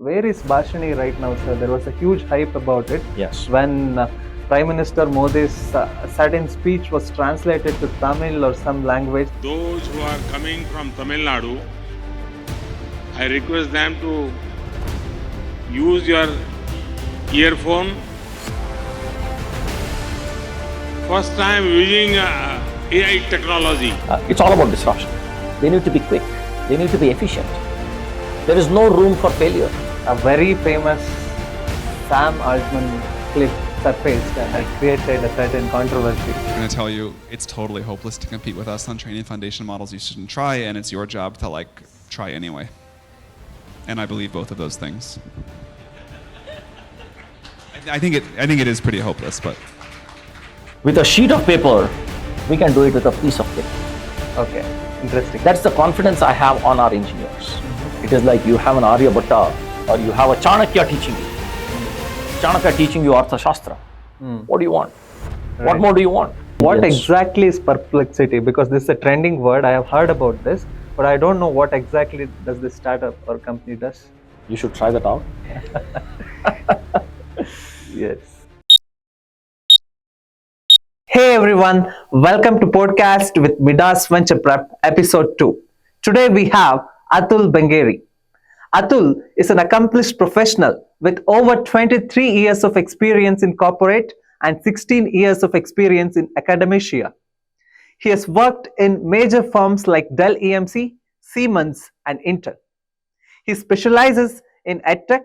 where is Bhashini right now, sir? There was a huge hype about it. Yes. When Prime Minister Modi's certain speech was translated to Tamil or some language. Those who are coming from Tamil Nadu, I request them to use your earphone. First time using AI technology. It's all about disruption. They need to be quick. They need to be efficient. There is no room for failure. A very famous Sam Altman clip surfaced and had created a certain controversy. I'm going to tell you, it's totally hopeless to compete with us on training foundation models you shouldn't try, and it's your job to try anyway. And I believe both of those things. I think it is pretty hopeless, but With a sheet of paper, we can do it with a piece of paper. Okay, interesting. That's the confidence I have on our engineers. It is like you have an Aryabhatta or you have a Chanakya teaching you. Chanakya teaching you Arthashastra. What do you want? Right. What more do you want? What Yes. exactly is perplexity? Because this is a trending word. I have heard about this, but I don't know what exactly does this startup or company does. You should try that out. Yes. Hey everyone, welcome to podcast with Midas Venture Prep episode 2. Today we have Atul Bengeri. Atul is an accomplished professional with over 23 years of experience in corporate and 16 years of experience in academia. He has worked in major firms like Dell-EMC, Siemens and Intel. He specializes in EdTech,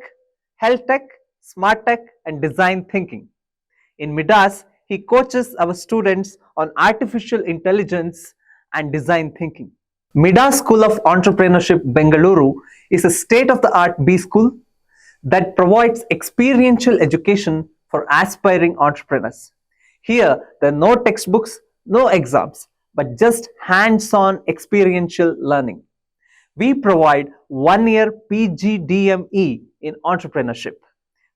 HealthTech, SmartTech and Design Thinking. In Midas, he coaches our students on artificial intelligence and design thinking. Midas School of Entrepreneurship, Bengaluru is a state-of-the-art B school that provides experiential education for aspiring entrepreneurs. Here, there are no textbooks, no exams, but just hands-on experiential learning. We provide 1-year PGDME in entrepreneurship.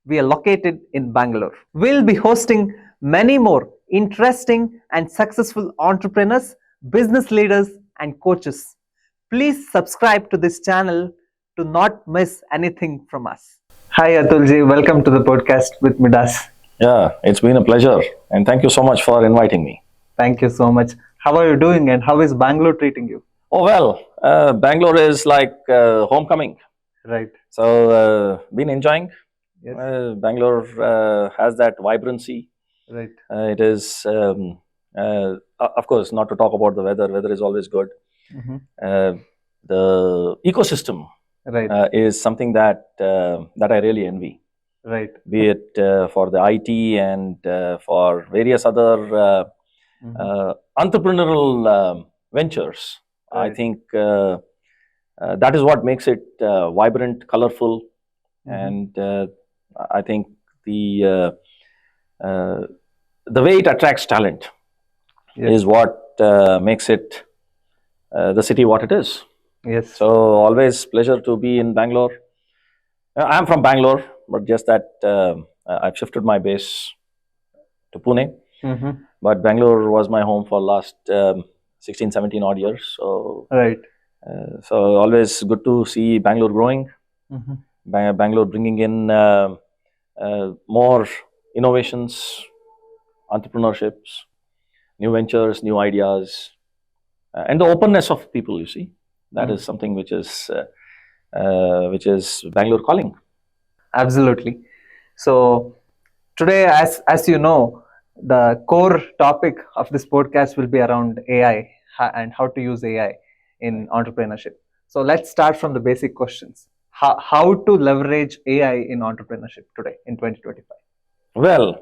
We are located in Bangalore. We'll be hosting many more interesting and successful entrepreneurs, business leaders, and coaches. Please subscribe to this channel to not miss anything from us. Hi Atulji, welcome to the podcast with Midas. Yeah, it's been a pleasure. And thank you so much for inviting me. Thank you so much. How are you doing and how is Bangalore treating you? Oh, well, Bangalore is like homecoming. Right. So, been enjoying. Yes. Bangalore has that vibrancy. Right. It is, of course, not to talk about the weather. Weather is always good. The ecosystem Right. is something that I really envy. Right. Be it for the IT and for various other entrepreneurial ventures. Right. I think that is what makes it vibrant, colorful, and I think the way it attracts talent is what makes it the city what it is. Yes. So always pleasure to be in Bangalore. I'm from Bangalore, but just that I've shifted my base to Pune. But Bangalore was my home for last 16, 17 odd years. So, Right. so always good to see Bangalore growing. Bangalore bringing in more innovations, entrepreneurships, new ventures, new ideas, and the openness of people. You see, that is something which is Bangalore calling. Absolutely. So today, as you know, the core topic of this podcast will be around AI and how to use AI in entrepreneurship. So let's start from the basic questions. How to leverage AI in entrepreneurship today in 2025? Well,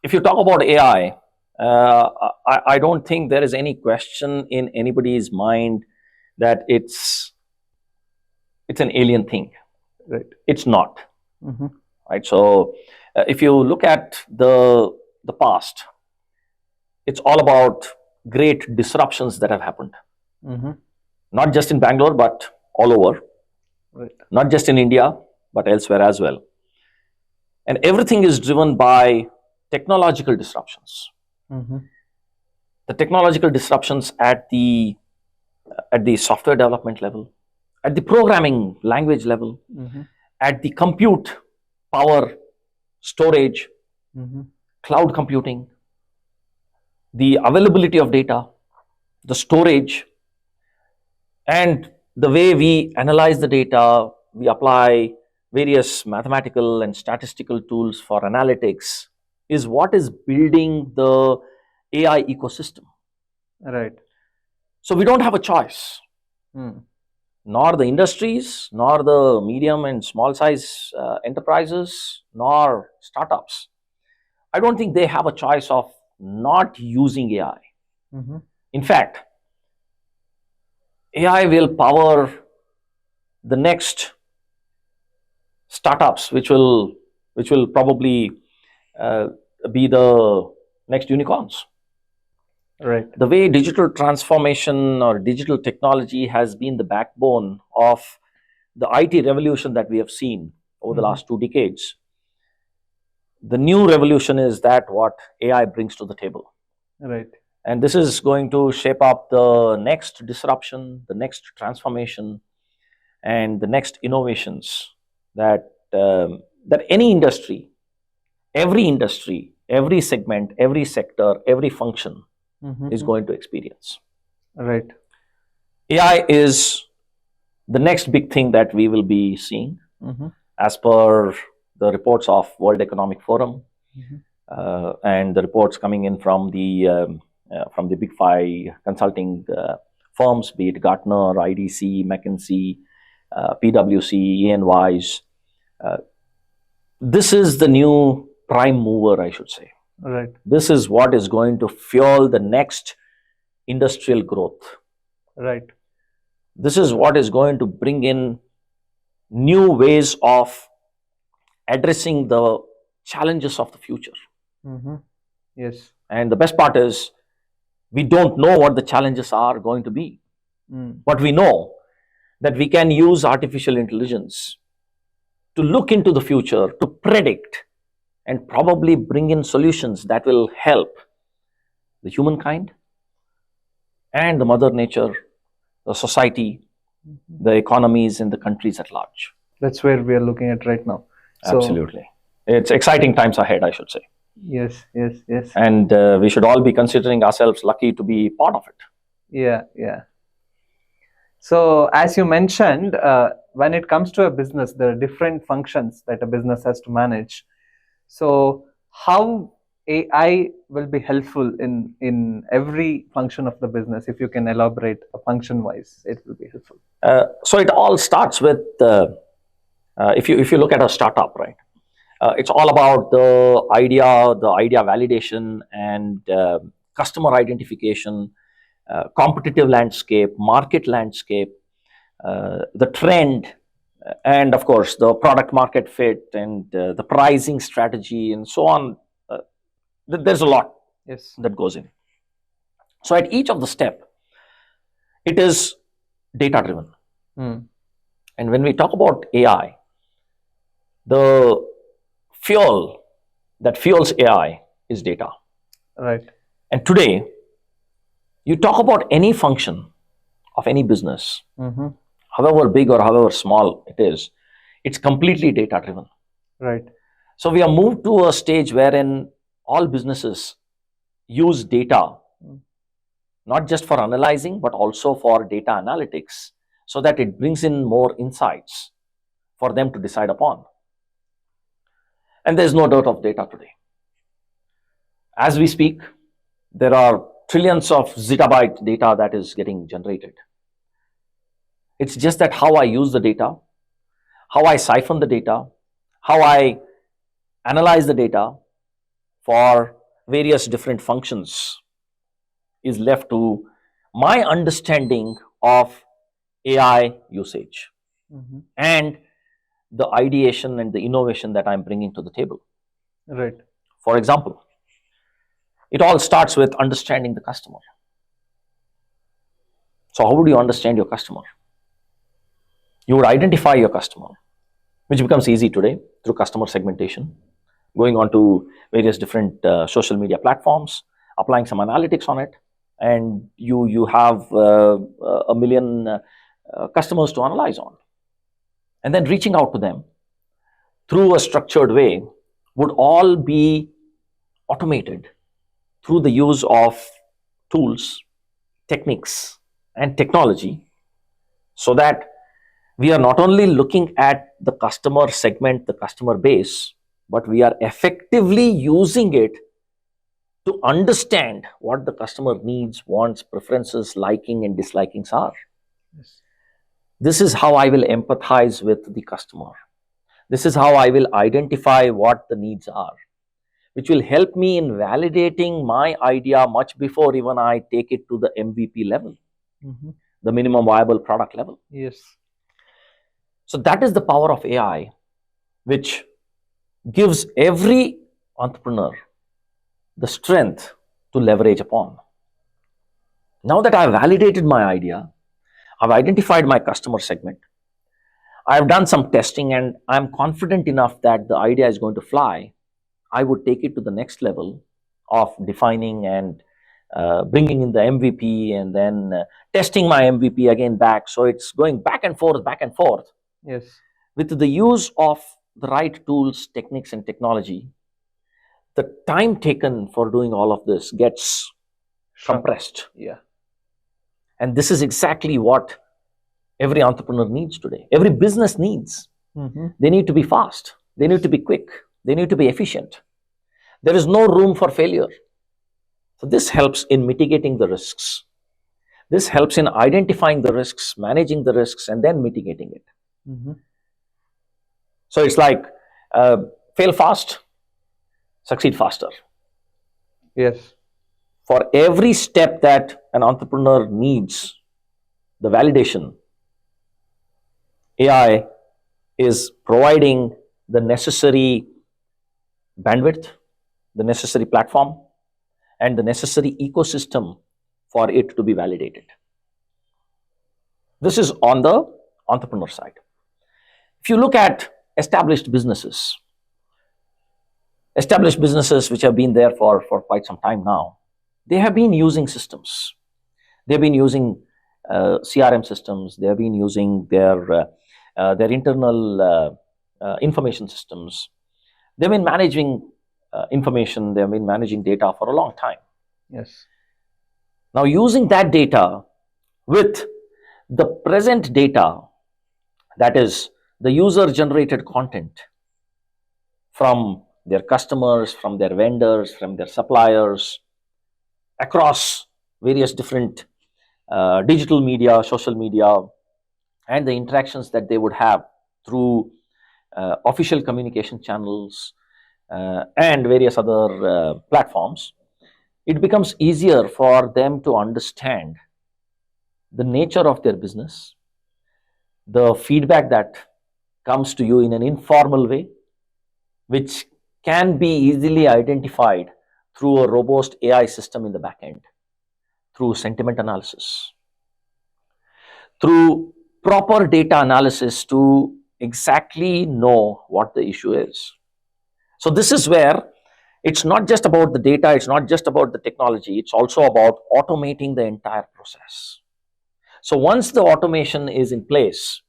if you talk about AI, I don't think there is any question in anybody's mind that it's an alien thing. Right. It's not. Right. So, if you look at the past, it's all about great disruptions that have happened. Not just in Bangalore, but all over. Right. Not just in India, but elsewhere as well. And everything is driven by technological disruptions. The technological disruptions at the software development level, at the programming language level, at the compute power, storage, cloud computing, the availability of data, the storage, and the way we analyze the data. We apply various mathematical and statistical tools for analytics, is what is building the AI ecosystem. Right. So we don't have a choice. Nor the industries, nor the medium and small size enterprises, nor startups. I don't think they have a choice of not using AI. In fact, AI will power the next startups, which will probably be the next unicorns. Right. The way digital transformation or digital technology has been the backbone of the IT revolution that we have seen over the last 2 decades, the new revolution is that what AI brings to the table. Right. And this is going to shape up the next disruption, the next transformation, and the next innovations that any industry, every segment, every sector, every function is going to experience. Right. AI is the next big thing that we will be seeing, as per the reports of World Economic Forum and the reports coming in from the big 5 consulting firms, be it Gartner, IDC, McKinsey, PwC, EY. This is the new prime mover, I should say. Right. This is what is going to fuel the next industrial growth. Right. This is what is going to bring in new ways of addressing the challenges of the future. Yes. And the best part is, we don't know what the challenges are going to be. But we know that we can use artificial intelligence to look into the future, to predict, and probably bring in solutions that will help the humankind and the mother nature, the society, the economies in the countries at large. That's where we are looking at right now. So, absolutely. It's exciting times ahead, I should say. Yes. And we should all be considering ourselves lucky to be part of it. Yeah. So, as you mentioned, when it comes to a business, there are different functions that a business has to manage. So, how AI will be helpful in every function of the business? If you can elaborate function-wise, it will be helpful. So, it all starts with, if you look at a startup, right? It's all about the idea validation, and customer identification, competitive landscape, market landscape, the trend, and of course the product market fit, and the pricing strategy, and so on. There's a lot that goes in. So at each of the step, it is data driven. And when we talk about AI, the fuel that fuels AI is data. Right. And today, you talk about any function of any business, however big or however small it is, it's completely data driven. Right. So we have moved to a stage wherein all businesses use data, not just for analyzing, but also for data analytics, so that it brings in more insights for them to decide upon. And there's no doubt of data today. As we speak, there are trillions of zettabyte data that is getting generated. It's just that how I use the data, how I siphon the data, how I analyze the data for various different functions is left to my understanding of AI usage and the ideation and the innovation that I'm bringing to the table. Right. For example, it all starts with understanding the customer. So how would you understand your customer? You would identify your customer, which becomes easy today through customer segmentation, going on to various different social media platforms, applying some analytics on it, and you have a million customers to analyze on. And then reaching out to them through a structured way would all be automated through the use of tools, techniques, and technology, so that we are not only looking at the customer segment, the customer base, but we are effectively using it to understand what the customer needs, wants, preferences, liking and dislikings are. Yes. This is how I will empathize with the customer. This is how I will identify what the needs are, which will help me in validating my idea much before even I take it to the MVP level, the minimum viable product level. Yes. So that is the power of AI, which gives every entrepreneur the strength to leverage upon. Now that I've validated my idea, I've identified my customer segment, I've done some testing, and I'm confident enough that the idea is going to fly, I would take it to the next level of defining and bringing in the MVP, and then testing my MVP again back. So it's going back and forth. Yes. With the use of the right tools, techniques, and technology, the time taken for doing all of this gets compressed. Yeah. And this is exactly what every entrepreneur needs today. Every business needs. They need to be fast. They need to be quick. They need to be efficient. There is no room for failure. So this helps in mitigating the risks. This helps in identifying the risks, managing the risks, and then mitigating it. So it's like fail fast, succeed faster. Yes. For every step that an entrepreneur needs, the validation, AI is providing the necessary bandwidth, the necessary platform, and the necessary ecosystem for it to be validated. This is on the entrepreneur side. If you look at established businesses which have been there for quite some time now, they have been using systems. They've been using CRM systems. They have been using their internal information systems. They've been managing information. They've been managing data for a long time. Yes. Now, using that data with the present data, that is the user-generated content from their customers, from their vendors, from their suppliers, across various different digital media, social media, and the interactions that they would have through official communication channels and various other platforms, it becomes easier for them to understand the nature of their business, the feedback that comes to you in an informal way, which can be easily identified through a robust AI system in the back end, through sentiment analysis, through proper data analysis to exactly know what the issue is. So this is where it's not just about the data, it's not just about the technology, it's also about automating the entire process. So once the automation is in place,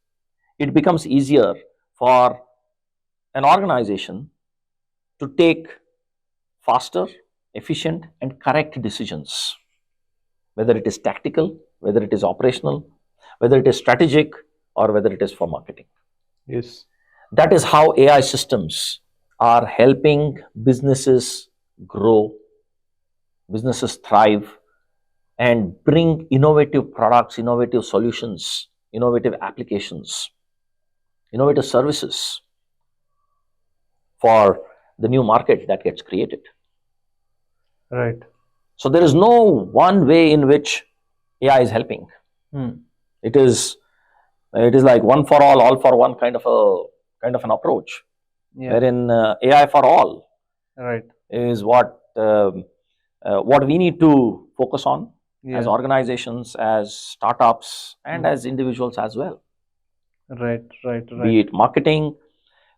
it becomes easier for an organization to take faster, efficient, and correct decisions, whether it is tactical, whether it is operational, whether it is strategic, or whether it is for marketing. Yes. That is how AI systems are helping businesses grow, businesses thrive, and bring innovative products, innovative solutions, innovative applications, innovative services for the new market that gets created. Right. So there is no one way in which AI is helping. It is like one for all for one kind of an approach, wherein AI for all is what we need to focus on as organizations, as startups, and as individuals as well. Right. Be it marketing,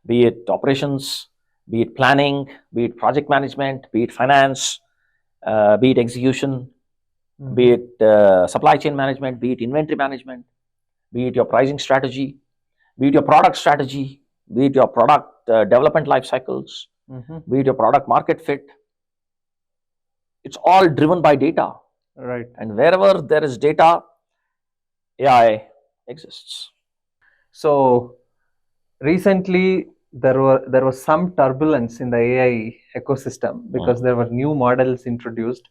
be it operations, be it planning, be it project management, be it finance, be it execution, be it supply chain management, be it inventory management. be it your pricing strategy, be it your product strategy, be it your product development life cycles, be it your product market fit. It's all driven by data. Right. And wherever there is data, AI exists. So recently there was some turbulence in the AI ecosystem because there were new models introduced,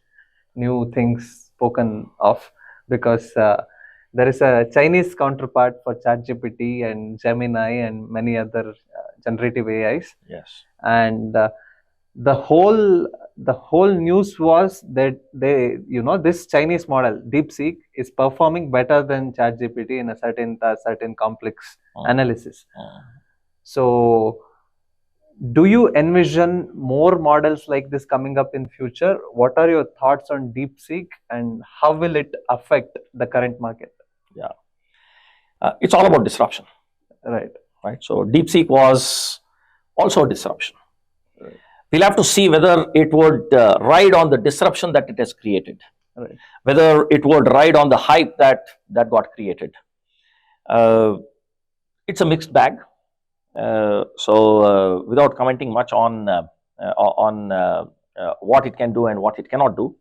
new things spoken of, because there is a Chinese counterpart for ChatGPT and Gemini and many other generative AIs. Yes. And the whole news was that this Chinese model DeepSeek is performing better than ChatGPT in a certain complex analysis. So do you envision more models like this coming up in future? What are your thoughts on DeepSeek and how will it affect the current market? Yeah, it's all about disruption. Right. So DeepSeek was also a disruption. Right. We'll have to see whether it would ride on the disruption that it has created, Right. whether it would ride on the hype that got created. It's a mixed bag. So without commenting much on what it can do and what it cannot do,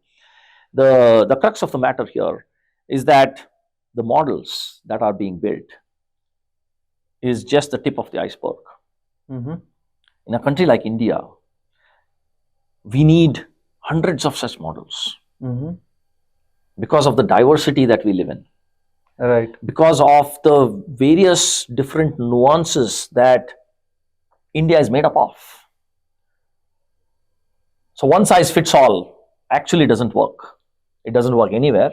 the crux of the matter here is that the models that are being built is just the tip of the iceberg. In a country like India, we need hundreds of such models because of the diversity that we live in. Right. Because of the various different nuances that India is made up of. So one size fits all actually doesn't work. It doesn't work anywhere.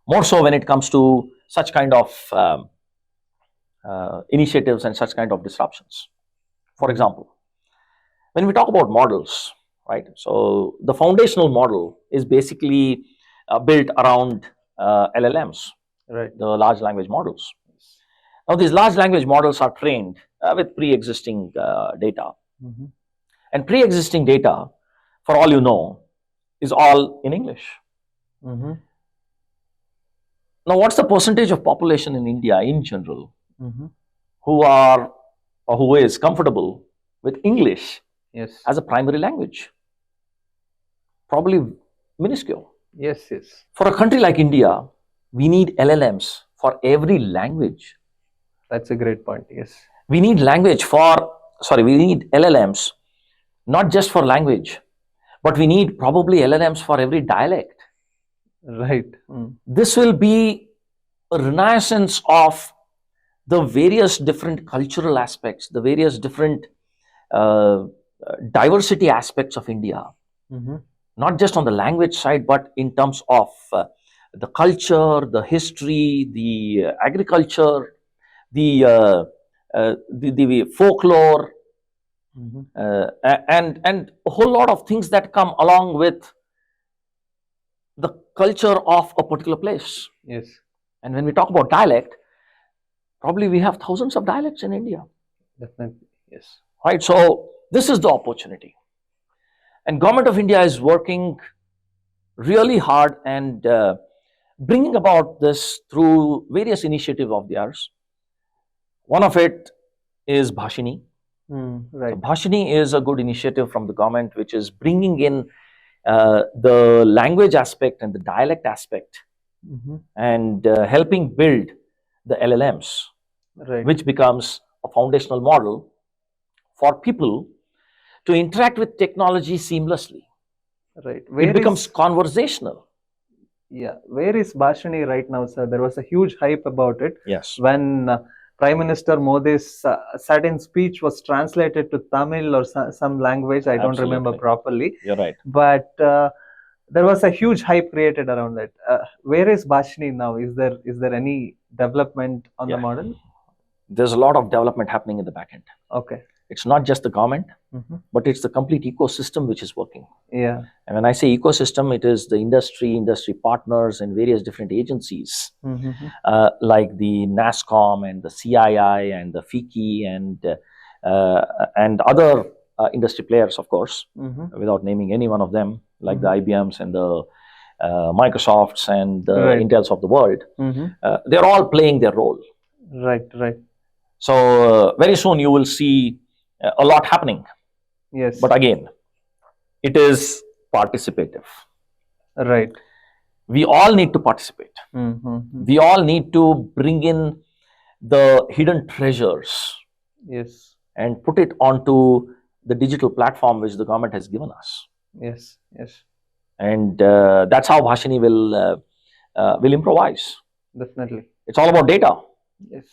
More so when it comes to such kind of initiatives and such kind of disruptions. For example, when we talk about models, right? So the foundational model is basically built around LLMs. Right. The large language models. Now, these large language models are trained with pre-existing data. And pre-existing data, for all you know, is all in English. Now, what's the percentage of population in India in general who are or who is comfortable with English as a primary language? Probably minuscule. Yes. For a country like India, we need LLMs for every language. That's a great point. Yes. We need we need LLMs, not just for language, but we need probably LLMs for every dialect. Right. This will be a renaissance of the various different cultural aspects, the various different diversity aspects of India. Not just on the language side, but in terms of the culture, the history, the agriculture, the folklore, and a whole lot of things that come along with the culture of a particular place. Yes. And when we talk about dialect, probably we have thousands of dialects in India. Definitely. Yes. Right. So this is the opportunity, and Government of India is working really hard and bringing about this through various initiatives of theirs. One of it is Bhashini. Right. So Bhashini is a good initiative from the government, which is bringing in the language aspect and the dialect aspect, and helping build the LLMs, Right. which becomes a foundational model for people to interact with technology seamlessly. Right. It becomes conversational. Yeah. Where is Bhashini right now, sir? There was a huge hype about it. Yes. When Prime Minister Modi's certain speech was translated to Tamil or some language, I don't remember properly. You're right. But there was a huge hype created around that. Where is Bhashini now? Is there any development on the model? There's a lot of development happening in the back end. Okay. It's not just the government, but it's the complete ecosystem which is working. Yeah. And when I say ecosystem, it is the industry partners, and various different agencies like the NASSCOM and the CII and the FICCI and other industry players, of course, without naming any one of them, like the IBMs and the Microsofts and the Right. Intels of the world, Mm-hmm. they're all playing their role. Right. Right. So very soon you will see a lot happening. Yes. But again, it is participative. Right. We all need to participate. Mm-hmm. We all need to bring in the hidden treasures Yes. and put it onto the digital platform which the government has given us. Yes. Yes. And that's how Bhashini will improvise. Definitely. It's all about data. Yes.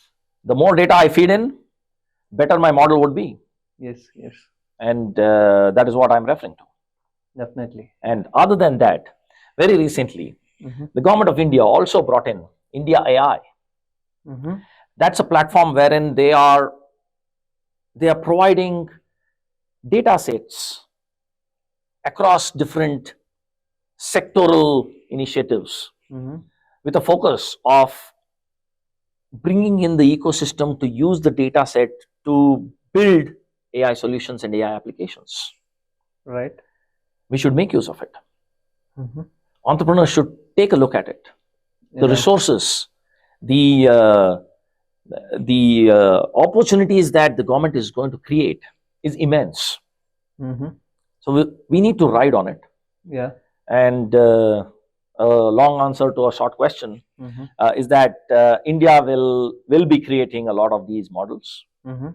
The more data I feed in, better my model would be. Yes. Yes. And that is what I'm referring to. Definitely. And other than that, very recently, Mm-hmm. the government of India also brought in India AI. Mm-hmm. That's a platform wherein they are providing data sets across different sectoral initiatives Mm-hmm. with a focus of bringing in the ecosystem to use the data set to build AI solutions and AI applications. Right. We should make use of it. Mm-hmm. Entrepreneurs should take a look at it. The Right. resources, the opportunities that the government is going to create is immense. Mm-hmm. So we need to ride on it. Yeah. And a long answer to a short question Mm-hmm. is that India will be creating a lot of these models. Mm-hmm.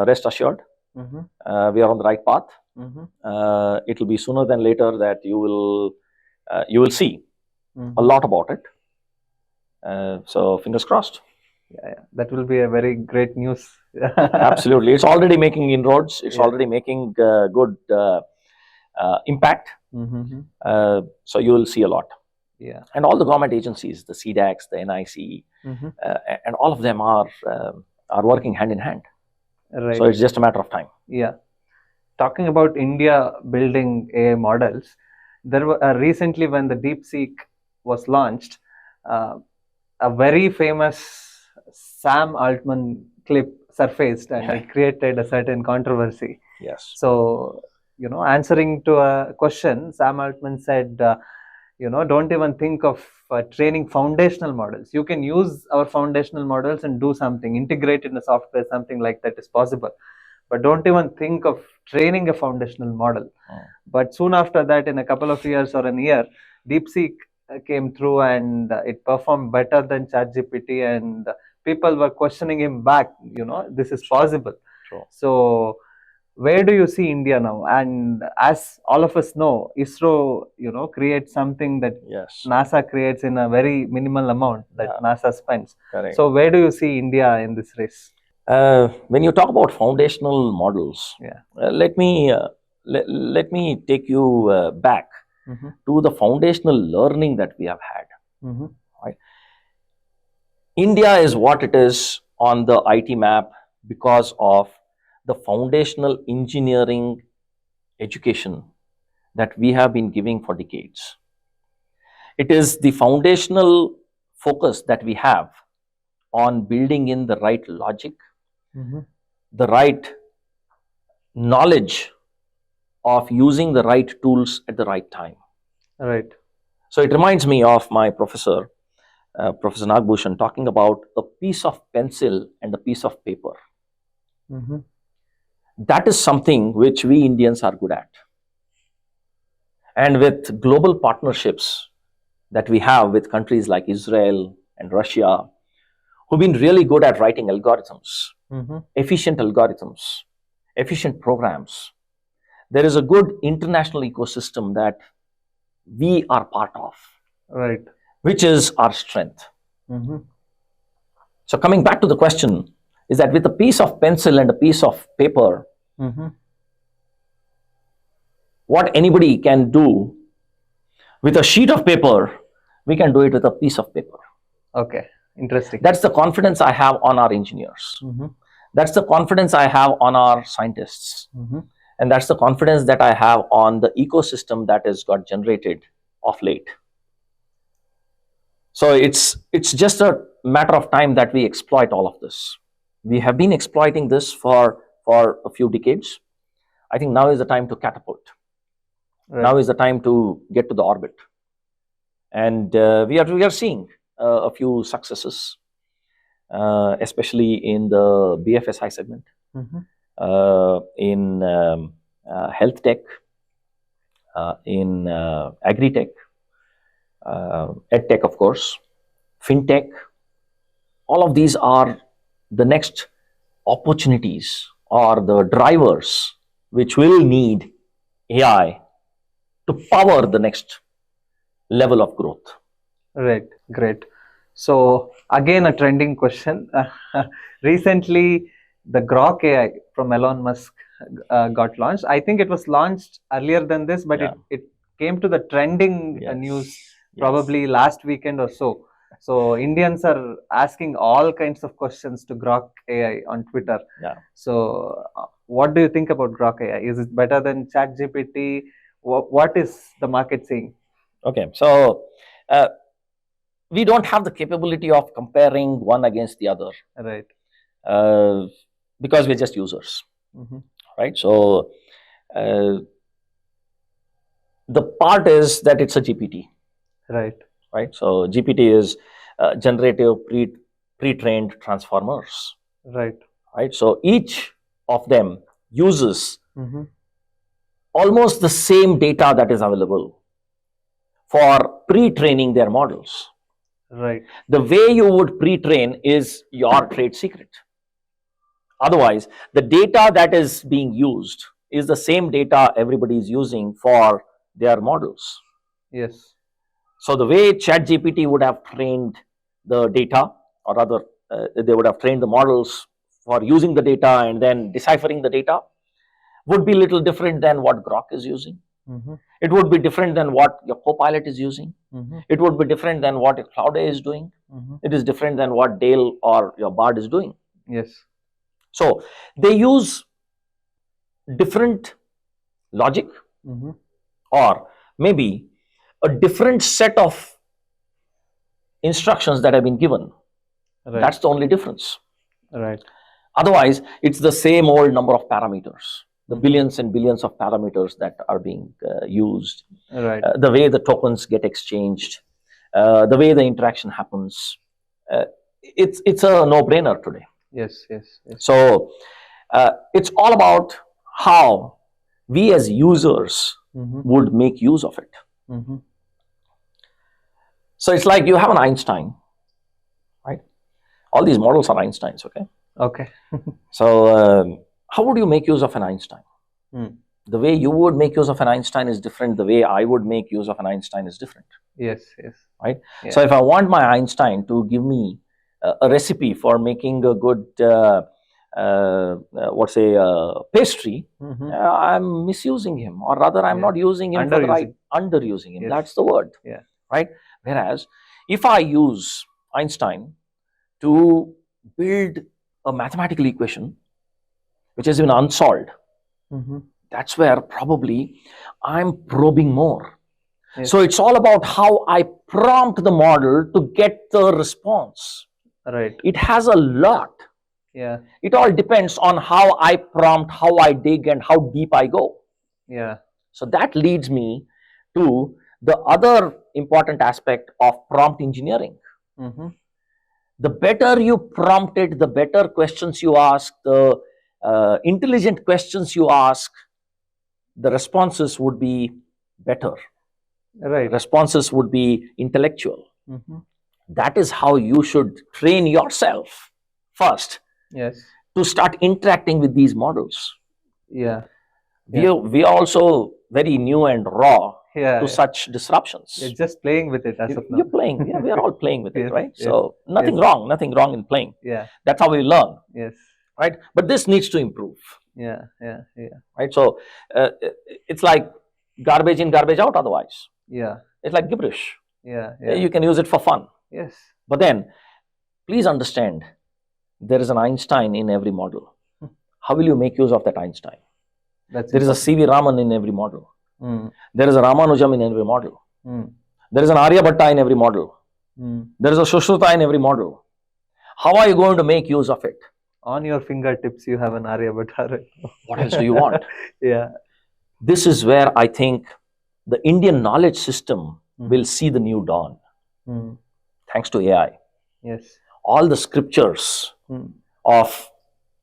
Rest assured, Mm-hmm. we are on the right path. Mm-hmm. It will be sooner than later that you will see Mm-hmm. a lot about it. So fingers crossed. Yeah, that will be a very great news. Absolutely, it's already making inroads. It's Yeah. already making good impact. Mm-hmm. So you will see a lot. Yeah. And all the government agencies, the CDACs, the NIC, Mm-hmm. and all of them are working hand in hand. Right. So it's just a matter of time. Yeah. Talking about India building AI models, there were recently when the DeepSeek was launched, a very famous Sam Altman clip surfaced and it created a certain controversy. Yes. So, answering to a question, Sam Altman said, don't even think of training foundational models. You can use our foundational models and do something, integrate in the software, something like that is possible. But don't even think of training a foundational model. But soon after that, in a couple of years or a year, DeepSeek came through and it performed better than ChatGPT, and people were questioning him back, this is possible. True. So where do you see India now? And as all of us know, ISRO, creates something that Yes. NASA creates in a very minimal amount that NASA spends. Correct. So where do you see India in this race? When you talk about foundational models, let me take you back Mm-hmm. to the foundational learning that we have had. Mm-hmm. Right? India is what it is on the IT map because of the foundational engineering education that we have been giving for decades. It is the foundational focus that we have on building in the right logic, Mm-hmm. the right knowledge of using the right tools at the right time. Right. So it reminds me of my professor, Professor Nagbhushan, talking about a piece of pencil and a piece of paper. Mm-hmm. That is something which we Indians are good at. And with global partnerships that we have with countries like Israel and Russia, who've been really good at writing algorithms, Mm-hmm. efficient algorithms, efficient programs, there is a good international ecosystem that we are part of, Right. which is our strength. Mm-hmm. So coming back to the question, is that with a piece of pencil and a piece of paper, Mm-hmm. what anybody can do with a sheet of paper, we can do it with a piece of paper. Okay. Interesting. That's the confidence I have on our engineers. Mm-hmm. That's the confidence I have on our scientists. Mm-hmm. And that's the confidence that I have on the ecosystem that has got generated of late. So it's just a matter of time that we exploit all of this. We have been exploiting this for a few decades. I think now is the time to catapult. Right. Now is the time to get to the orbit. And we are seeing a few successes, especially in the BFSI segment, in health tech, in agri-tech, EdTech, of course, fintech. All of these are the next opportunities or the drivers which will need AI to power the next level of growth. Right, great. So again, a trending question. Recently, the Grok AI from Elon Musk got launched. I think it was launched earlier than this, but it came to the trending news probably last weekend or so. So Indians are asking all kinds of questions to Grok AI on Twitter. So what do you think about Grok AI? Is it better than ChatGPT? What is the market saying? Okay, so we don't have the capability of comparing one against the other, right? Because we're just users, right? So the part is that it's a GPT, right? So GPT is generative pre-trained transformers, right? So each of them uses almost the same data that is available for pre-training their models. Right. The way you would pre-train is your trade secret. Otherwise, the data that is being used is the same data everybody is using for their models. Yes. So the way ChatGPT would have trained the data, or rather, they would have trained the models for using the data and then deciphering the data, would be a little different than what Grok is using. It would be different than what your Copilot is using. It would be different than what your Cloud AI is doing. It is different than what Dale or your Bard is doing. Yes. So they use different logic, or maybe a different set of instructions that have been given. Right. That's the only difference. Right. Otherwise, it's the same old number of parameters, the billions and billions of parameters that are being used, right. The way the tokens get exchanged, the way the interaction happens. It's a no-brainer today. Yes, yes, yes. So it's all about how we as users would make use of it. So it's like you have an Einstein, right? All these models are Einsteins, okay? Okay. So how would you make use of an Einstein? The way you would make use of an Einstein is different. The way I would make use of an Einstein is different. Yes, yes. Right? Yeah. So if I want my Einstein to give me a recipe for making a good, pastry, I'm misusing him, or rather I'm not using him for the right, underusing him. Yes. That's the word. Yeah. Right? Whereas if I use Einstein to build a mathematical equation which has been unsolved, that's where probably I'm probing more. Yes. So it's all about how I prompt the model to get the response. Right. It has a lot. Yeah. It all depends on how I prompt, how I dig, and how deep I go. Yeah. So that leads me to the other important aspect of prompt engineering. The better you prompt it, the better questions you ask, the intelligent questions you ask, the responses would be better. Right. Responses would be intellectual. That is how you should train yourself first. Yes. To start interacting with these models. Yeah. We are also very new and raw to such disruptions. You're just playing with it as of now. You're playing. Yeah, we are all playing with it, right? Yes. So nothing wrong in playing. Yeah. That's how we learn. Yes. Right? But this needs to improve. Yeah. Right? So it's like garbage in, garbage out otherwise. Yeah. It's like gibberish. Yeah. You can use it for fun. Yes. But then, please understand, there is an Einstein in every model. How will you make use of that Einstein? There is a C.V. Raman in every model. There is a Ramanujam in every model. There is an Aryabhatta in every model. There is a Sushruta in every model. How are you going to make use of it? On your fingertips, you have an Aryabhatta. Right? What else do you want? Yeah. This is where I think the Indian knowledge system will see the new dawn Mm. thanks to AI. Yes. All the scriptures Mm. of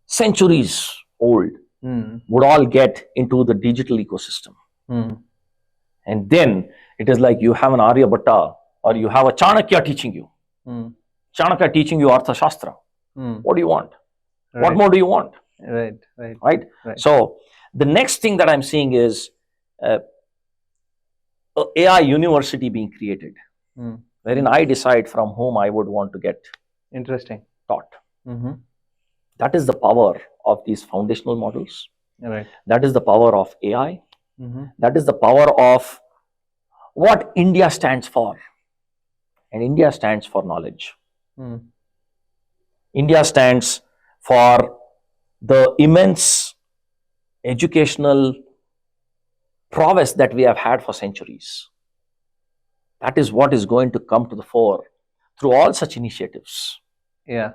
centuries old Mm. would all get into the digital ecosystem. Mm. And then it is like you have an Aryabhatta or you have a Chanakya teaching you. Mm. Chanakya teaching you Artha Shastra. Mm. What do you want? What Right. more do you want? Right. Right. Right? Right. So the next thing that I'm seeing is a AI university being created, Mm. wherein I decide from whom I would want to get Interesting. taught. Mm-hmm. That is the power of these foundational models. Right. That is the power of AI. Mm-hmm. That is the power of what India stands for. And India stands for knowledge. Mm. India stands for the immense educational prowess that we have had for centuries. That is what is going to come to the fore through all such initiatives. Yeah.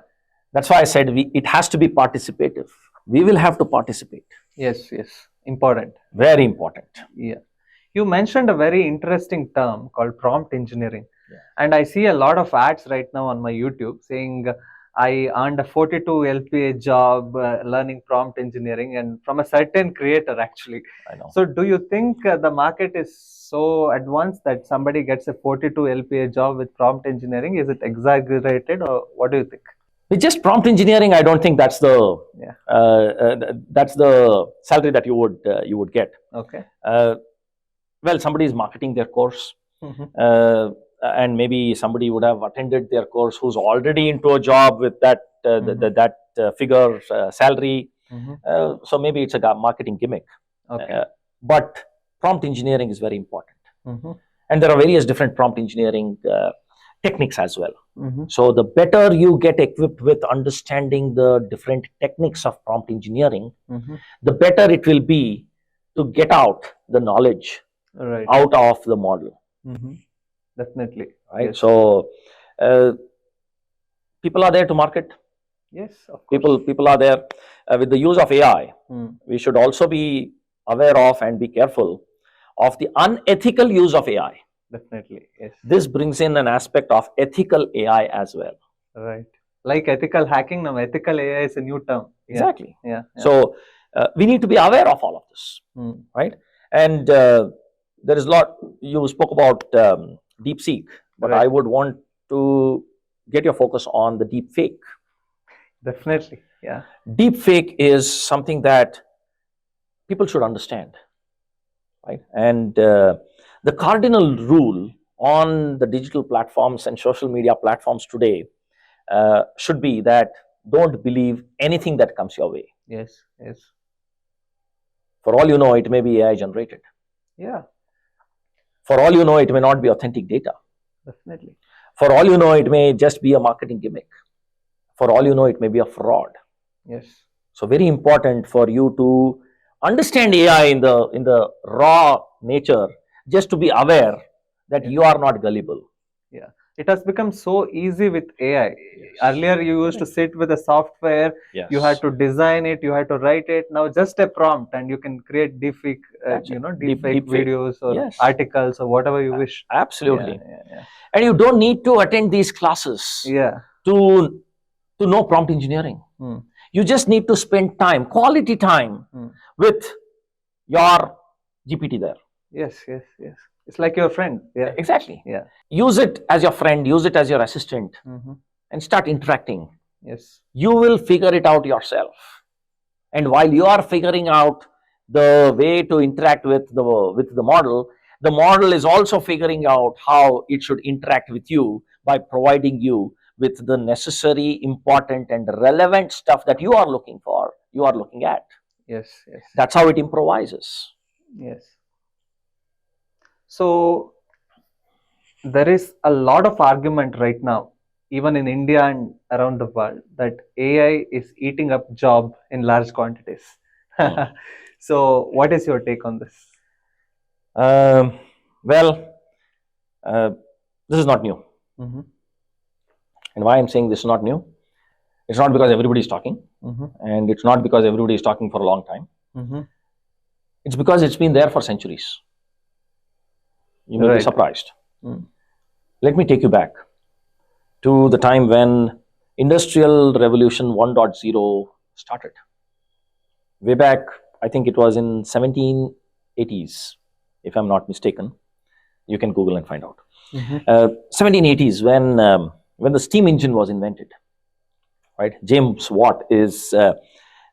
That's why I said it has to be participative. We will have to participate. Yes. Yes. Important. Very important. Yeah. You mentioned a very interesting term called prompt engineering. Yeah. And I see a lot of ads right now on my YouTube saying I earned a 42 LPA job learning prompt engineering, and from a certain creator actually. I know. So do you think the market is so advanced that somebody gets a 42 LPA job with prompt engineering? Is it exaggerated, or what do you think? With just prompt engineering, I don't think that's the Yeah. that's the salary that you would get. Okay. Well, somebody is marketing their course, Mm-hmm. and maybe somebody would have attended their course who's already into a job with that figure salary. Mm-hmm. So maybe it's a marketing gimmick. Okay. But prompt engineering is very important, Mm-hmm. and there are various different prompt engineering techniques as well. Mm-hmm. So the better you get equipped with understanding the different techniques of prompt engineering, Mm-hmm. the better it will be to get out the knowledge Right. out of the model. Mm-hmm. Definitely. Right. Yes. So people are there to market. Yes. Of course. People are there with the use of AI. Mm. We should also be aware of and be careful of the unethical use of AI. Definitely. Yes. This brings in an aspect of ethical AI as well. Right. Like ethical hacking, now ethical AI is a new term. Yeah. Exactly. Yeah. Yeah. So we need to be aware of all of this, Mm. right? And there is a lot. You spoke about DeepSeek, but Right. I would want to get your focus on the deepfake. Definitely. Yeah. Deepfake is something that people should understand, right? And the cardinal rule on the digital platforms and social media platforms today should be that don't believe anything that comes your way. Yes. Yes. For all you know, it may be AI generated. Yeah. For all you know, it may not be authentic data. Definitely. For all you know, it may just be a marketing gimmick. For all you know, it may be a fraud. Yes. So very important for you to understand AI in the raw nature, just to be aware that you are not gullible. Yeah. It has become so easy with AI. Earlier, you used to sit with a software. Yes. You had to design it. You had to write it. Now, just a prompt, and you can create deepfake, That's it. deepfake Deepfake. videos or Yes. articles or whatever you wish. Absolutely. Yeah. And you don't need to attend these classes Yeah. to know prompt engineering. Mm. You just need to spend time, quality time, with your GPT there. Yes. Yes. Yes. It's like your friend. Yeah. Exactly. Yeah. Use it as your friend, use it as your assistant, Mm-hmm. and start interacting. Yes. You will figure it out yourself. And while you are figuring out the way to interact with the model is also figuring out how it should interact with you by providing you with the necessary, important, and relevant stuff that you are looking for, you are looking at. Yes. Yes. That's how it improvises. Yes. So there is a lot of argument right now, even in India and around the world, that AI is eating up job in large quantities. So what is your take on this? Well, this is not new. Mm-hmm. And why I'm saying this is not new? It's not because everybody is talking, and it's not because everybody is talking for a long time. Mm-hmm. It's because it's been there for centuries. You may be surprised. Let me take you back to the time when Industrial Revolution 1.0 started. Way back, I think it was in 1780s, if I'm not mistaken. You can Google and find out. 1780s, when the steam engine was invented, right? James Watt is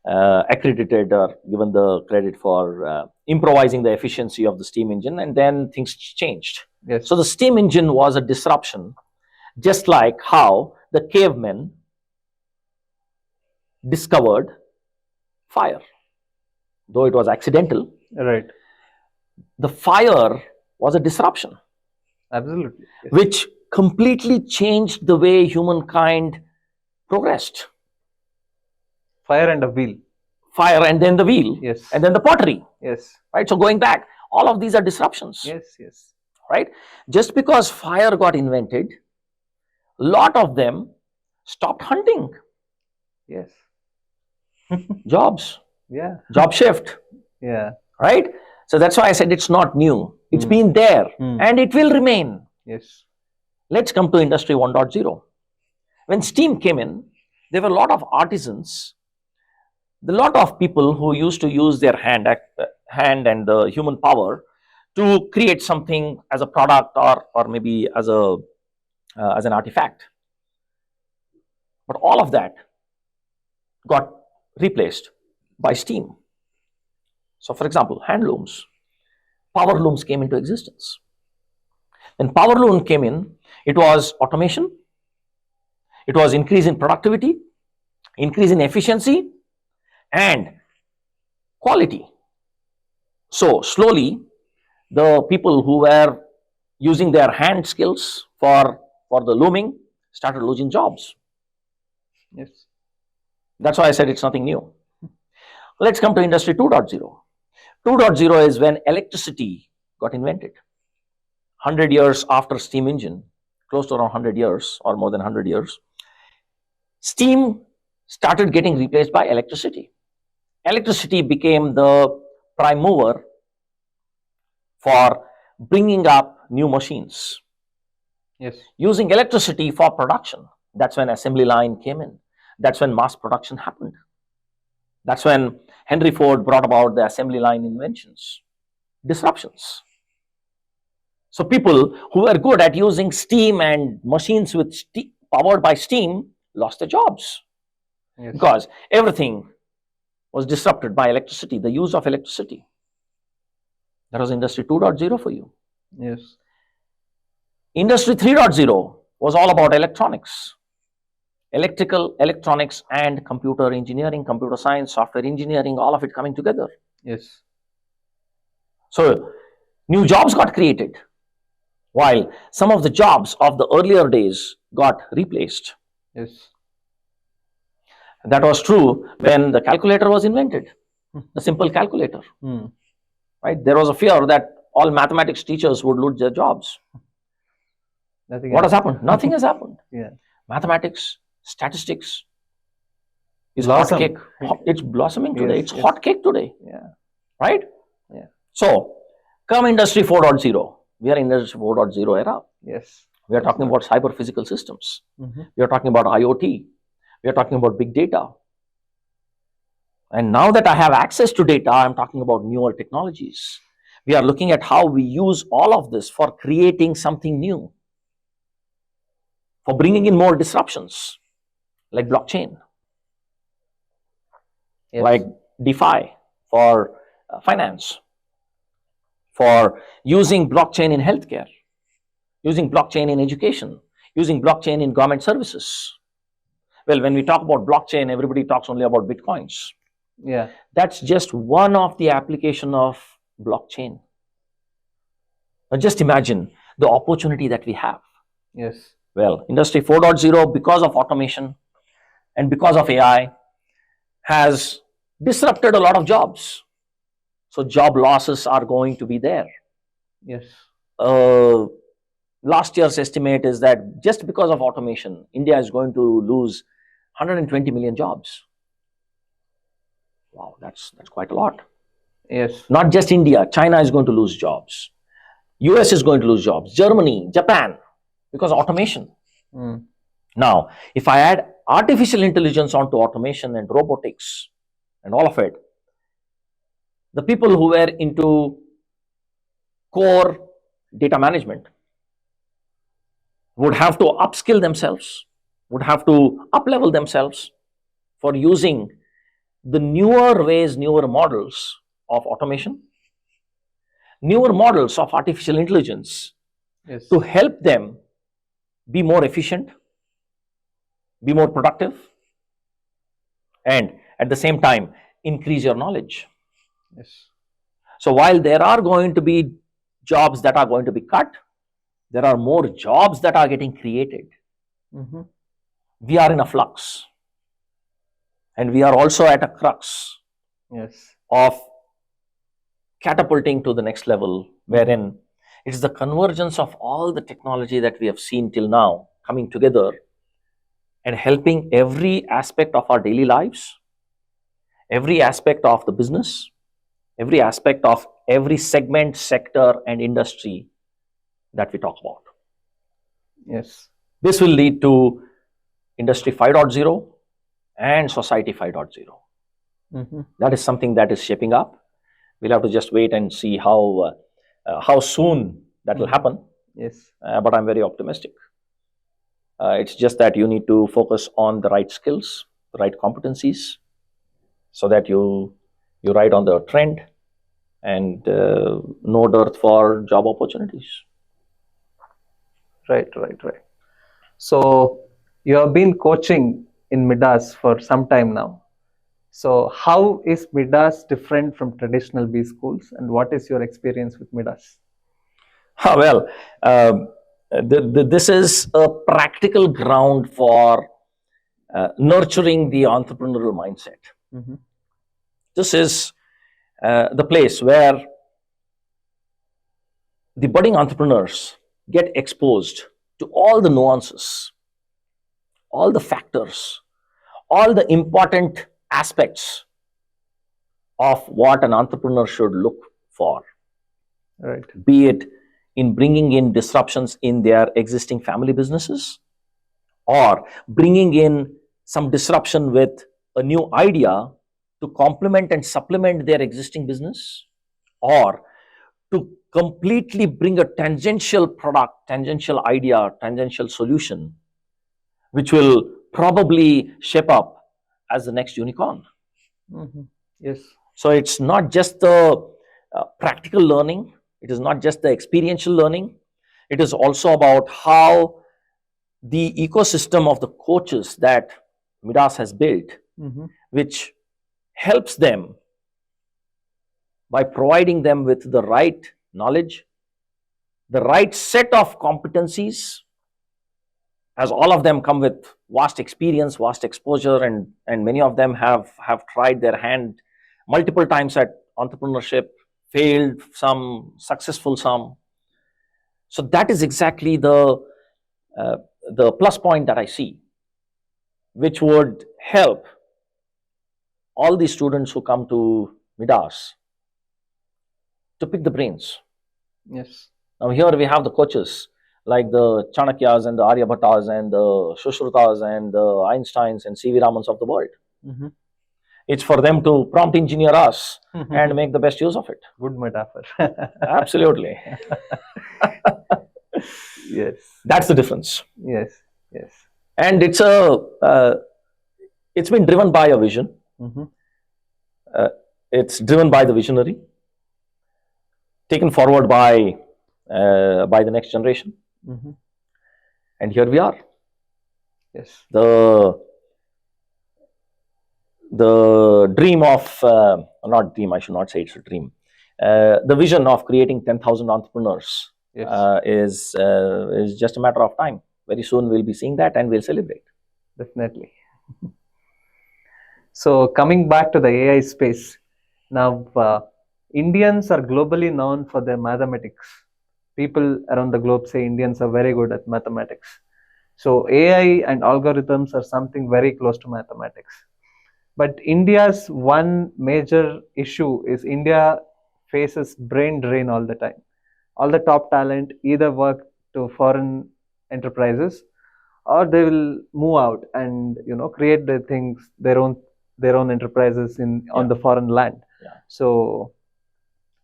accredited or given the credit for improvising the efficiency of the steam engine, and then things changed. Yes. So the steam engine was a disruption, just like how the cavemen discovered fire, though it was accidental. Right. The fire was a disruption, Absolutely. Yes. which completely changed the way humankind progressed. Fire and a wheel. Fire and then the wheel, Yes. and then the pottery, Yes. right? So going back, all of these are disruptions, Yes. Yes. right? Just because fire got invented, a lot of them stopped hunting. Yes. Jobs, Yeah. job shift, Yeah. right? So that's why I said it's not new. It's been there and it will remain. Yes. Let's come to Industry 1.0. When steam came in, there were a lot of artisans, a lot of people who used to use their hand and the human power to create something as a product or maybe as an artifact. But all of that got replaced by steam. So, for example, hand looms, power looms came into existence. When power loom came in, it was automation, it was increase in productivity, increase in efficiency, and quality. So, slowly, the people who were using their hand skills for the looming started losing jobs. Yes. That's why I said it's nothing new. Let's come to Industry 2.0. 2.0 is when electricity got invented. 100 years after steam engine, close to around 100 years or more than 100 years, steam started getting replaced by electricity. Electricity became the prime mover for bringing up new machines. Yes. Using electricity for production. That's when assembly line came in. That's when mass production happened. That's when Henry Ford brought about the assembly line inventions, disruptions. So people who were good at using steam and machines with powered by steam lost their jobs. Yes. Because everything was disrupted by electricity, the use of electricity. That was Industry 2.0 for you. Yes. Industry 3.0 was all about electronics. Electrical, electronics, and computer engineering, computer science, software engineering, all of it coming together. Yes. So, new jobs got created, while some of the jobs of the earlier days got replaced. Yes. That was true when the calculator was invented, the simple calculator. Right? There was a fear that all mathematics teachers would lose their jobs. Nothing What else. has happened? Nothing has happened. Yeah. Mathematics, statistics is Blossom. hot cake. It's blossoming today. Yes, It's yes. hot cake today. Yeah. Right? Yeah. So, come Industry 4.0. We are in Industry 4.0 era. Yes. We are talking about cyber physical systems. Mm-hmm. We are talking about IoT. We are talking about big data. And now that I have access to data, I'm talking about newer technologies. We are looking at how we use all of this for creating something new, for bringing in more disruptions, like blockchain, Yes. like DeFi for finance, for using blockchain in healthcare, using blockchain in education, using blockchain in government services. Well, when we talk about blockchain, everybody talks only about bitcoins. Yeah. That's just one of the application of blockchain. Now just imagine the opportunity that we have. Yes. Well, Industry 4.0, because of automation and because of AI, has disrupted a lot of jobs. So job losses are going to be there. Yes. Last year's estimate is that just because of automation, India is going to lose 120 million jobs. Wow, that's quite a lot. Yes. Not just India, China is going to lose jobs. US is going to lose jobs, Germany, Japan, because of automation. Now, if I add artificial intelligence onto automation and robotics and all of it, the people who were into core data management would have to upskill themselves, would have to up-level themselves for using the newer ways, newer models of automation, newer models of artificial intelligence to help them be more efficient, be more productive, and at the same time, increase your knowledge. So while there are going to be jobs that are going to be cut, there are more jobs that are getting created. We are in a flux. And we are also at a crux of catapulting to the next level, wherein it is the convergence of all the technology that we have seen till now coming together and helping every aspect of our daily lives, every aspect of the business, every aspect of every segment, sector, and industry that we talk about. This will lead to Industry 5.0 and Society 5.0. That is something that is shaping up. We'll have to just wait and see how soon that will happen. But I'm very optimistic. It's just that you need to focus on the right skills, the right competencies, so that you ride on the trend and no dearth for job opportunities. Right. So you have been coaching in Midas for some time now. So how is Midas different from traditional B schools, and what is your experience with Midas? This is a practical ground for nurturing the entrepreneurial mindset. This is the place where the budding entrepreneurs get exposed to all the nuances, all the factors, all the important aspects of what an entrepreneur should look for. Be it in bringing in disruptions in their existing family businesses, or bringing in some disruption with a new idea to complement and supplement their existing business, or to completely bring a tangential product, tangential idea, tangential solution, which will probably shape up as the next unicorn. So it's not just the practical learning, it is not just the experiential learning, it is also about how the ecosystem of the coaches that Midas has built, which helps them by providing them with the right knowledge, the right set of competencies, as all of them come with vast experience, vast exposure, and many of them have tried their hand multiple times at entrepreneurship, failed some, successful some. So that is exactly the plus point that I see, which would help all the students who come to Midas to pick the brains. Now here we have the coaches like the Chanakyas and the Aryabhattas and the Sushrutas and the Einsteins and C.V. Ramans of the world. It's for them to prompt engineer us and make the best use of it. Good metaphor. Absolutely. That's the difference. And it's been driven by a vision. It's driven by the visionary, taken forward by the next generation. And here we are. The dream of, not dream, I should not say it's a dream. The vision of creating 10,000 entrepreneurs is just a matter of time. Very soon we'll be seeing that and we'll celebrate. Definitely. So coming back to the AI space, now Indians are globally known for their mathematics. People around the globe say Indians are very good at mathematics. So AI and algorithms are something very close to mathematics. But India's one major issue is India faces brain drain all the time. all the top talent either work to foreign enterprises, or they will move out and create their things, their own enterprises on the foreign land. So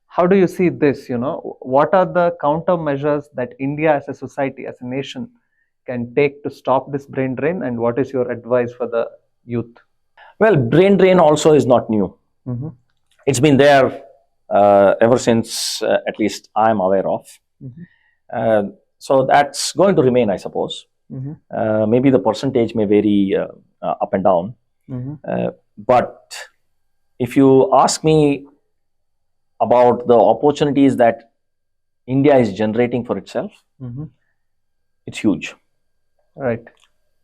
how do you see this? What are the countermeasures that India as a society, as a nation, can take to stop this brain drain, and what is your advice for the youth? Well, brain drain also is not new. It's been there ever since, at least I'm aware of. So that's going to remain, I suppose. Maybe the percentage may vary up and down. But if you ask me about the opportunities that India is generating for itself, it's huge. Right.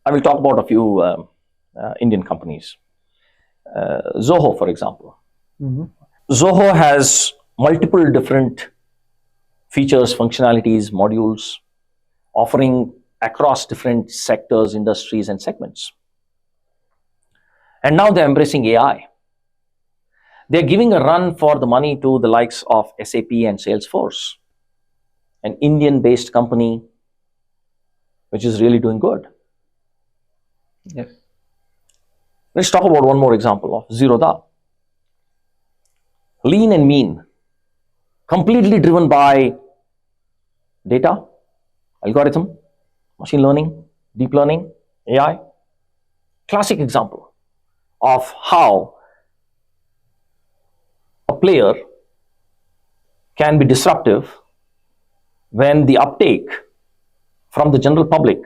I will talk about a few Indian companies. Zoho, for example. Zoho has multiple different features, functionalities, modules, offering across different sectors, industries, and segments. And now they're embracing AI. They're giving a run for the money to the likes of SAP and Salesforce, an Indian-based company which is really doing good. Yes. Let's talk about one more example of Zerodha. Lean and mean, completely driven by data, algorithm, machine learning, deep learning, AI. Classic example of how a player can be disruptive when the uptake from the general public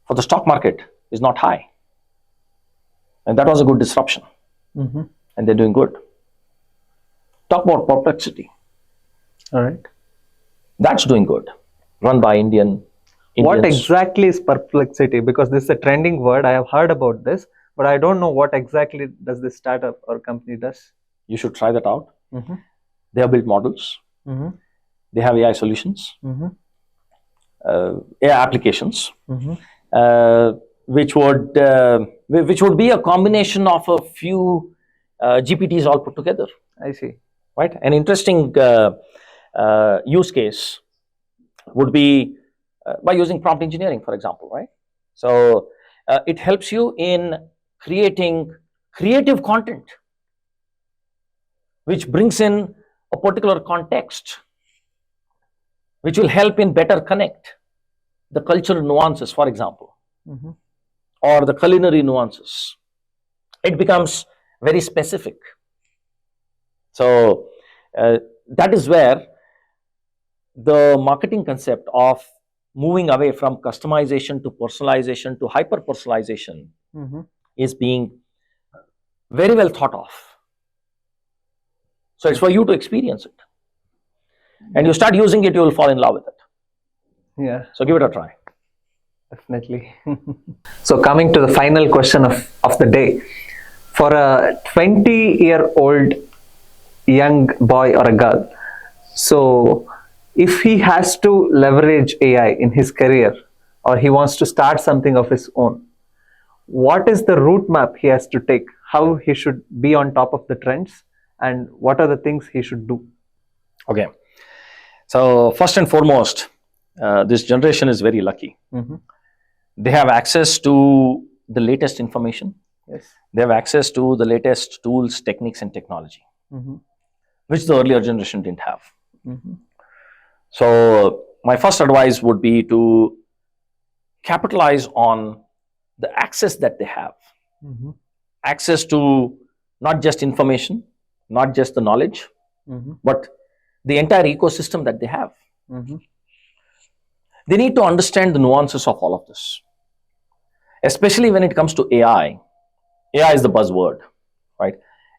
for the stock market is not high. And that was a good disruption. And they're doing good. Talk about Perplexity. All right. That's doing good. Run by Indians. What exactly is Perplexity? Because this is a trending word. I have heard about this, but I don't know what exactly does this startup or company does. You should try that out. They have built models. They have AI solutions, AI applications, which would be a combination of a few GPTs all put together. I see. Right? An interesting use case would be by using prompt engineering, for example, right? So it helps you in creating creative content, which brings in a particular context, which will help in better connect the cultural nuances, for example, or the culinary nuances. It becomes very specific. So that is where the marketing concept of moving away from customization to personalization to hyper personalization is being very well thought of. So it's for you to experience it. And you start using it, you will fall in love with it. Yeah. So give it a try. Definitely. So coming to the final question of the day. For a 20-year-old young boy or a girl, so if he has to leverage AI in his career, or he wants to start something of his own, what is the route map he has to take? How he should be on top of the trends, and what are the things he should do? Okay. So first and foremost, this generation is very lucky. They have access to the latest information. Yes. They have access to the latest tools, techniques, and technology, which the earlier generation didn't have. So my first advice would be to capitalize on the access that they have. Access to not just information, not just the knowledge, but the entire ecosystem that they have. They need to understand the nuances of all of this, especially when it comes to AI. AI is the buzzword, right?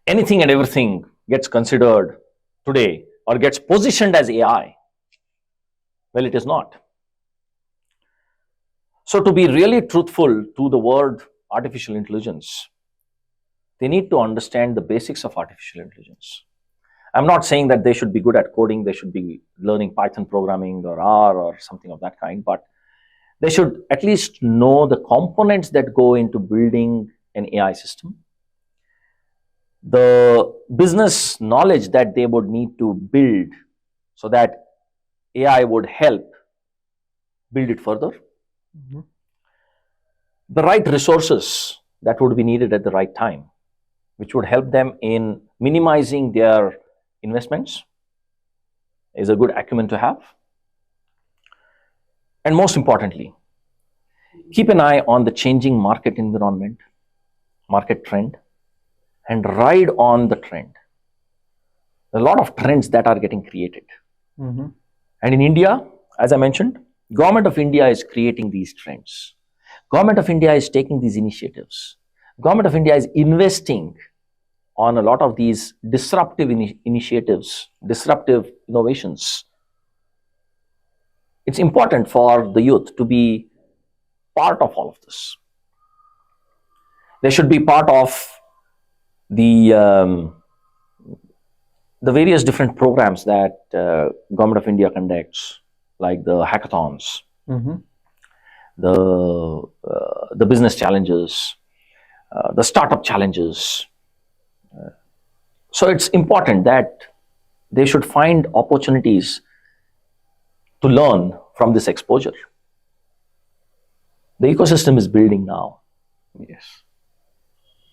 Anything and everything gets considered today or gets positioned as AI. Well, it is not. So to be really truthful to the word artificial intelligence, they need to understand the basics of artificial intelligence. I'm not saying that they should be good at coding, they should be learning Python programming or R or something of that kind, but they should at least know the components that go into building an AI system, the business knowledge that they would need to build so that AI would help build it further. The right resources that would be needed at the right time, which would help them in minimizing their investments, is a good acumen to have. And most importantly, keep an eye on the changing market environment, market trend, and ride on the trend. There are a lot of trends that are getting created. And in India, as I mentioned, Government of India is creating these trends. Government of India is taking these initiatives. Government of India is investing on a lot of these disruptive initiatives, disruptive innovations. It's important for the youth to be part of all of this. They should be part of the various different programs that Government of India conducts, like the hackathons, the business challenges, the startup challenges. So it's important that they should find opportunities to learn from this exposure. The ecosystem is building now. Yes.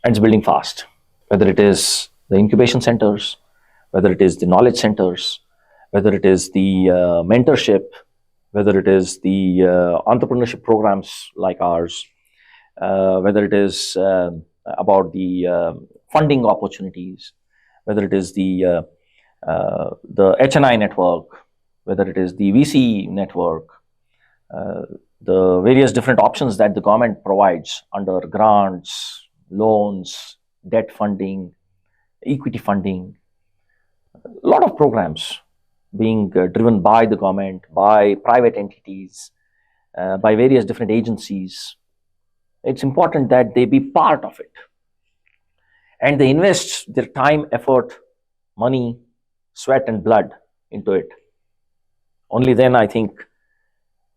And it's building fast. Whether it is the incubation centers, whether it is the knowledge centers, whether it is the mentorship, whether it is the entrepreneurship programs like ours, whether it is about the funding opportunities, whether it is the HNI network, whether it is the VC network, the various different options that the government provides under grants, loans, debt funding, equity funding, a lot of programs being driven by the government, by private entities, by various different agencies. It's important that they be part of it. And they invest their time, effort, money, sweat and blood into it. Only then I think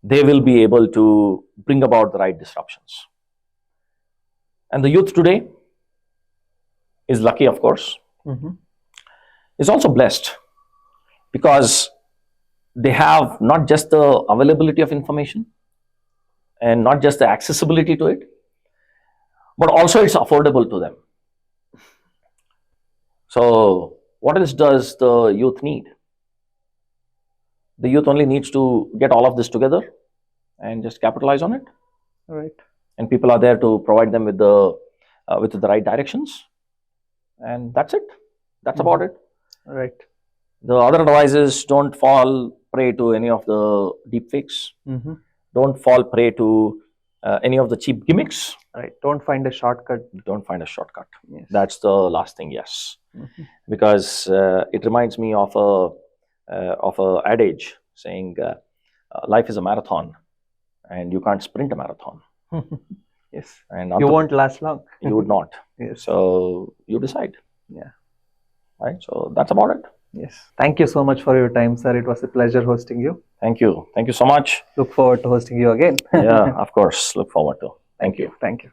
they will be able to bring about the right disruptions. And the youth today is lucky, of course. Is also blessed because they have not just the availability of information and not just the accessibility to it, but also it's affordable to them. So what else does the youth need? The youth only needs to get all of this together and just capitalize on it. Right. And people are there to provide them with the right directions. And that's it. That's about it. Right. The other advice is don't fall prey to any of the deep fakes. Don't fall prey to any of the cheap gimmicks. Right. Don't find a shortcut. Don't find a shortcut. Yes. That's the last thing, yes. Because it reminds me of a adage saying, life is a marathon and you can't sprint a marathon. Yes. And you won't last long. You would not. Yes. So you decide. Yeah. Right. So that's about it. Yes. Thank you so much for your time, sir. It was a pleasure hosting you. Thank you. Thank you so much. Look forward to hosting you again. Yeah, of course. Look forward to. Thank you. Thank you.